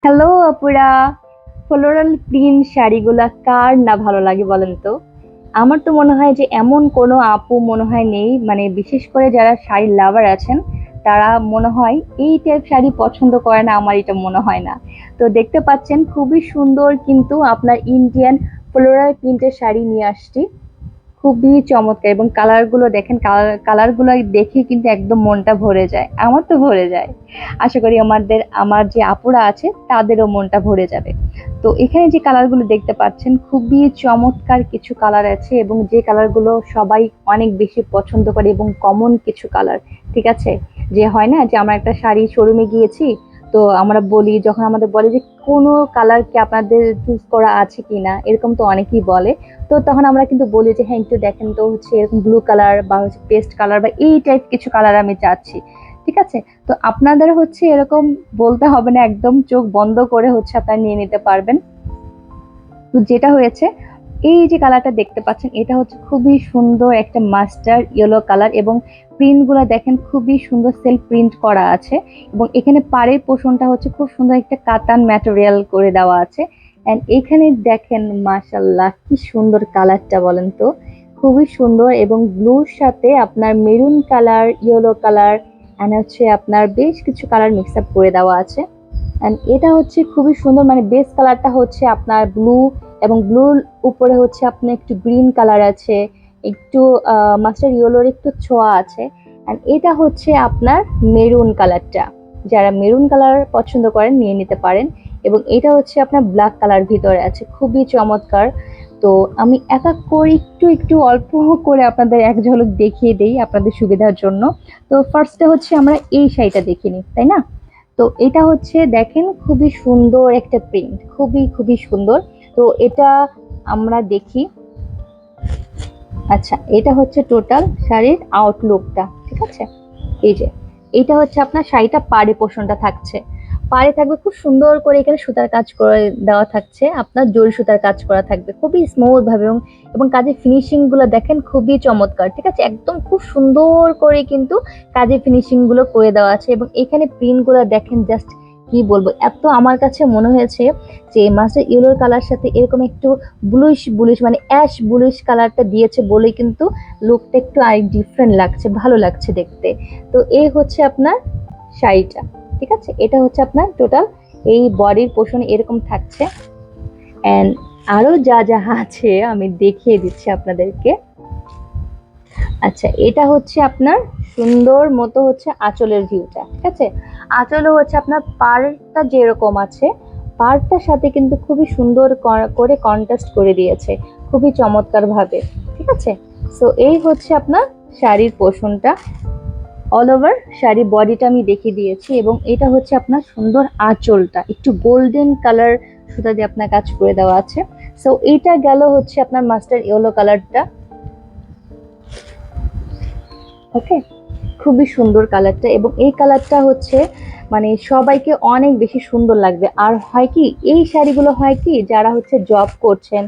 Hello আপুরা, floral print শাড়িগুলা কার না ভালো লাগে বলেন তো? আমার তো মনে হয় যে এমন কোনো আপু মনে হয় নেই, মানে বিশেষ করে যারা শাড়ির লাভার আছেন তারা মনে হয় এই টাইপ শাড়ি পছন্দ করে না, আমার এটা মনে হয় না। তো দেখতে পাচ্ছেন খুবই সুন্দর কিন্তু আপনার ইন্ডিয়ান ফ্লোরাল প্রিন্টের শাড়ি নিয়ে আসছি। খুবই চমৎকার এবং কালার গুলো দেখেন, কালার গুলো দেখে কিন্তু একদম মনটা ভরে যায়, আমার তো ভরে যায়। আশা করি আমার যে আপুরা আছে তাদেরও মনটা ভরে যাবে। তো এখানে যে কালার গুলো দেখতে পাচ্ছেন খুবই চমৎকার কিছু কালার আছে এবং যে কালার গুলো সবাই অনেক বেশি পছন্দ করে এবং কমন কিছু কালার। ঠিক আছে, যে হয় না যে আমরা একটা শাড়ি শোরুমে গিয়েছি, তো আমরা বলি, যখন আমাদের বলে যে কোনো কালার কি আপনাদের চুজ করা আছে কিনা, এরকম তো অনেকেই বলে। তো তখন আমরা কিন্তু বলি যে হ্যাঁ একটু দেখেন তো, হচ্ছে এরকম ব্লু কালার বা হচ্ছে পেস্ট কালার বা এই টাইপ কিছু কালার আমি চাচ্ছি। ঠিক আছে, তো আপনাদের হচ্ছে এরকম বলতে হবে না, একদম চোখ বন্ধ করে হচ্ছে আপনারা নিয়ে নিতে পারবেন। তো যেটা হয়েছে, এই যে কালারটা দেখতে পাচ্ছেন এটা হচ্ছে খুবই সুন্দর একটা মাস্টার্ড ইয়েলো কালার এবং প্রিন্ট গুলা দেখেন খুবই সুন্দর সেলফ প্রিন্ট করা আছে। এবং এখানে পাড়ের পোষণটা হচ্ছে খুব সুন্দর একটা কাতান ম্যাটেরিয়াল করে দেওয়া আছে। এন্ড এখানে দেখেন মাশাল্লাহ কি সুন্দর কালারটা বলেন তো, খুবই সুন্দর এবং ব্লুর সাথে আপনার maroon colour, yellow colour and হচ্ছে আপনার বেশ কিছু কালার মিক্স আপ করে দেওয়া আছে। এন্ড এটা হচ্ছে খুবই সুন্দর, মানে বেস কালারটা হচ্ছে আপনার ব্লু এবং ব্লুর উপরে হচ্ছে আপনার একটু গ্রিন কালার আছে, একটু মাস্টার ইয়েলোর একটু ছোঁয়া আছে। এন্ড এটা হচ্ছে আপনার মেরুন কালারটা, যারা মেরুন কালার পছন্দ করেন নিয়ে নিতে পারেন। এবং এটা হচ্ছে আপনার ব্ল্যাক কালার ভিতরে আছে, খুবই চমৎকার। তো আমি এক এক করে একটু একটু অল্প করে আপনাদের এক ঝলক দেখিয়ে দেই আপনাদের সুবিধার জন্য। তো ফার্স্টে হচ্ছে আমরা এই শাড়িটা দেখে নিই, তাই না? তো এটা হচ্ছে দেখেন খুবই সুন্দর একটা প্রিন্ট, খুবই খুবই সুন্দর। তো এটা আমরা দেখি। আচ্ছা, এটা হচ্ছে টোটাল শাড়ির আউটলুকটা। ঠিক আছে, এই যে এটা হচ্ছে আপনার শাড়িটা পাড়ে পোষণটা থাকছে, পাড়ে থাকবে খুব সুন্দর করে, এখানে সুতার কাজ করে দেওয়া থাকছে, আপনার জরি সুতার কাজ করা থাকবে খুবই স্মুথ ভাবে। এবং এবং কাজের ফিনিশিং গুলো দেখেন খুবই চমৎকার। ঠিক আছে, একদম খুব সুন্দর করে কিন্তু কাজের ফিনিশিং গুলো করে দেওয়া আছে। এবং এখানে প্রিন্ট গুলো দেখেন, জাস্ট কি বলবো, এত আমার কাছে মনে হয়েছে যে মাস্টার ইয়েলোর কালার সাথে এরকম একটু ব্লুইশ ব্লুইশ মানে অ্যাশ ব্লুইশ কালারটা দিয়েছে বলেই কিন্তু লুকটা একটু আরেক ডিফারেন্ট লাগছে, ভালো লাগছে দেখতে। তো এই হচ্ছে আপনার শাড়িটা। ঠিক আছে, এটা হচ্ছে আপনার টোটাল এই বডির পোষণ এরকম থাকছে। এন্ড আরো যা যা আছে আমি দেখিয়ে দিচ্ছি আপনাদেরকে। আচ্ছা, এটা হচ্ছে আপনার সুন্দর মতো হচ্ছে আঁচলের ভিউটা। ঠিক আছে, আঁচলও হচ্ছে আপনার পাড়টা যেরকম আছে, পাড়টার সাথে কিন্তু খুবই সুন্দর করে কন্ট্রাস্ট করে দিয়েছে, খুবই চমৎকার ভাবে। ঠিক আছে, সো এই হচ্ছে আপনার শাড়ির পোষণটা। অল ওভার শাড়ি বডিটা আমি দেখিয়ে দিয়েছি এবং এটা হচ্ছে আপনার সুন্দর আঁচলটা, একটু গোল্ডেন কালার সুতা দিয়ে আপনার কাজ করে দেওয়া আছে। সো এইটা গেল হচ্ছে আপনার মাস্টার ইয়েলো কালারটা। ওকে, খুবই সুন্দর কালারটা এবং এই কালারটা হচ্ছে মানে সবাইকে অনেক বেশি সুন্দর লাগবে। আর হয় কি, এই শাড়িগুলো হয় কি, যারা হচ্ছে জব করছেন,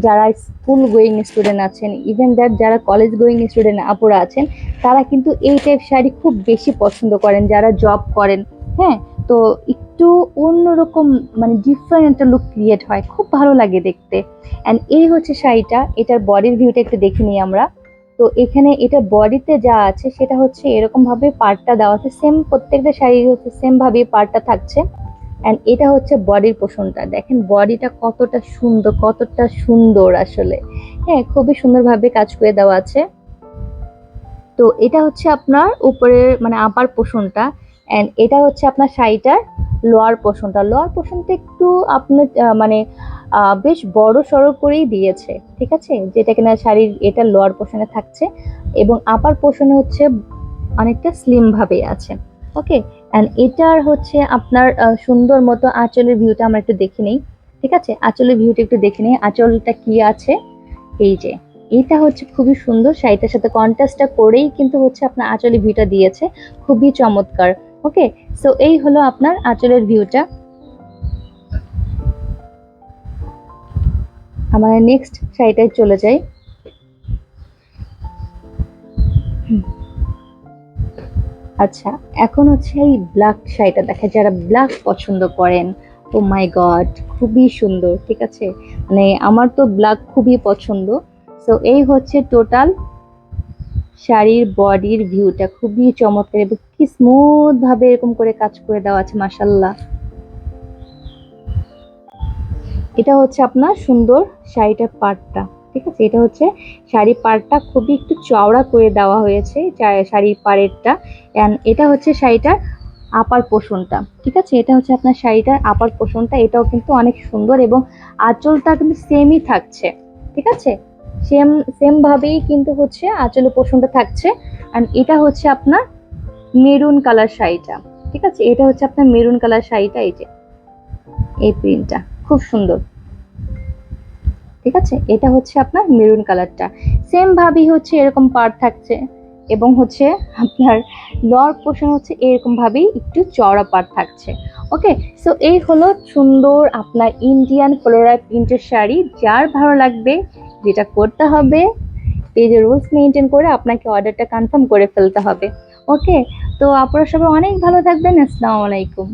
যারা স্কুল গোয়িং স্টুডেন্ট আছেন, ইভেন দ্যাট যারা কলেজ গোয়িং স্টুডেন্ট আপুরা আছেন, তারা কিন্তু এই টাইপ শাড়ি খুব বেশি পছন্দ করেন, যারা জব করেন। হ্যাঁ, তো একটু অন্যরকম, মানে ডিফারেন্ট একটা লুক ক্রিয়েট হয়, খুব ভালো লাগে দেখতে। অ্যান্ড এই হচ্ছে শাড়িটা, এটার বডির ভিউটা একটু দেখে নিই আমরা। তো এখানে এটা বডিতে যা আছে সেটা হচ্ছে এরকম ভাবে পার্টটা দেওয়া আছে, সেম প্রত্যেকটা শাড়ির হচ্ছে সেম ভাবে পার্টটা থাকছে। এন্ড এটা হচ্ছে বডির পোষণটা, দেখেন বডিটা কতটা সুন্দর, কতটা সুন্দর আসলে। হ্যাঁ, খুবই সুন্দরভাবে কাজ করে দেওয়া আছে। তো এটা হচ্ছে আপনার উপরের মানে আপার পোষণটা। এন্ড এটা হচ্ছে আপনার শাড়িটার লোয়ার পোষণটা। লোয়ার পোষণটা একটু আপনার মানে বেশ বড় সড়ো করেই দিয়েছে। ঠিক আছে, যেটা কিনা শাড়ির এটা লোয়ার পোষণে থাকছে এবং আপার পোষণে হচ্ছে অনেকটা স্লিম ভাবে আছে। ওকে, এন্ড এটার হচ্ছে আপনার সুন্দর মতো আঁচলের ভিউটা আমরা একটু দেখে নেই। ঠিক আছে, আঁচলের ভিউটা একটু দেখে নেই, আঁচলটা কি আছে। এই যে এটা হচ্ছে খুবই সুন্দর, শাড়িটার সাথে কন্ট্রাস্টটা করেই কিন্তু হচ্ছে আপনার আঁচলের ভিউটা দিয়েছে, খুবই চমৎকার। ওকে, সো এই হলো আপনার আঁচলের ভিউটা। আমরা নেক্সট শাড়িটায় চলে যাই। আচ্ছা, এখন হচ্ছে এই ব্ল্যাক শাড়িটা দেখা, যারা ব্ল্যাক পছন্দ করেন ও মাই গড, খুবই সুন্দর। ঠিক আছে, মানে আমার তো ব্ল্যাক খুবই পছন্দ। তো এই হচ্ছে টোটাল শাড়ির বডির ভিউটা, খুবই চমৎকার এবং কি স্মুথ ভাবে এরকম করে কাজ করে দেওয়া আছে, মাশাল্লাহ। এটা হচ্ছে আপনার সুন্দর শাড়িটার পাড়টা। ঠিক আছে, এটা হচ্ছে শাড়ির পাড়টা খুবই একটু চওড়া করে দেওয়া হয়েছে শাড়ির পাড়েরটা। এন্ড এটা হচ্ছে শাড়িটার আপার পোষণটা। ঠিক আছে, এটা হচ্ছে আপনার শাড়িটার আপার পোষণটা, এটাও কিন্তু অনেক সুন্দর এবং আঁচলটা কিন্তু সেমই থাকছে। ঠিক আছে, সেম সেম ভাবেই কিন্তু হচ্ছে আঁচলের পোষণটা থাকছে। এন্ড এটা হচ্ছে আপনার মেরুন কালার শাড়িটা। ঠিক আছে, এটা হচ্ছে আপনার মেরুন কালার শাড়িটা, এই যে এই প্রিন্টটা খুব সুন্দর। ঠিক আছে, এটা হচ্ছে আপনার মেরুন কালারটা, সেম ভাবেই হচ্ছে এরকম পাড় থাকছে এবং হচ্ছে আপনার লর পোর্শন হচ্ছে এরকম ভাবেই একটু চওড়া পাড় থাকছে। ওকে, সো এই হলো সুন্দর আপনার ইন্ডিয়ান ফ্লোরাল প্রিন্টের শাড়ি। যার ভালো লাগবে, যেটা করতে হবে, পেজে রুলস মেনটেন করে আপনাকে অর্ডারটা কনফার্ম করে ফেলতে হবে। ওকে, তো আপনারা সবাই অনেক ভালো থাকবেন। আসসালামু আলাইকুম।